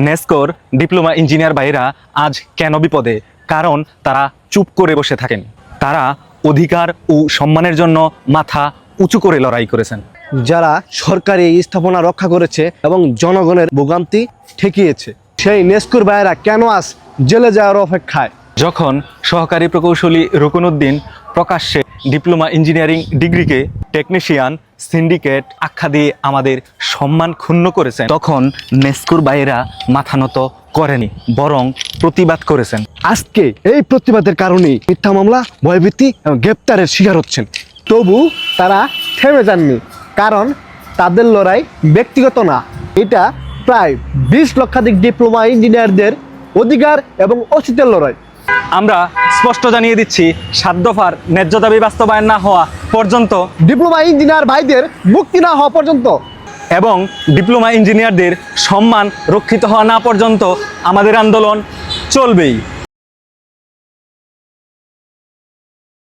নেসকোর diploma engineer ভাইরা আজ কেন বিপদে? কারণ তারা চুপ করে বসে থাকেন। তারা অধিকার ও সম্মানের জন্য মাথা উঁচু করে লড়াই করেছেন। যারা সরকারি স্থাপনা রক্ষা করেছে এবং জনগণের ভোগান্তি ঠেকিয়েছে, সেই নেসকোর ভাইয়েরা কেন আজ জেলে যাওয়ার অপেক্ষায়? যখন সহকারী প্রকৌশলী রুকনউদ্দিন প্রকাশ্যে ডিপ্লোমা ইঞ্জিনিয়ারিং ডিগ্রিকে টেকনিশিয়ান সিন্ডিকেট আখ্যা দিয়ে আমাদের সম্মান ক্ষুণ্ণ করেছেন, তখন নেসকোর ভাইয়েরা মাথা নত করেনি, বরং প্রতিবাদ করেছেন। আজকে এই প্রতিবাদের কারণেই মিথ্যা মামলা, ভয়ভীতি এবং গ্রেপ্তারের শিকার হচ্ছেন। তবু তারা থেমে যাননি, কারণ তাদের লড়াই ব্যক্তিগত না, এটা প্রায় 20 লক্ষাধিক ডিপ্লোমা ইঞ্জিনিয়ারদের অধিকার এবং অস্তিত্বের লড়াই। আমরা স্পষ্ট জানিয়ে দিচ্ছি, 7 দফার ন্যায্য দাবি বাস্তবায়ন না হওয়া পর্যন্ত, ডিপ্লোমা ইঞ্জিনিয়ার ভাইদের মুক্তি না হওয়া পর্যন্ত এবং ডিপ্লোমা ইঞ্জিনিয়ারদের সম্মান রক্ষিত হওয়া না পর্যন্ত আমাদের আন্দোলন চলবেই।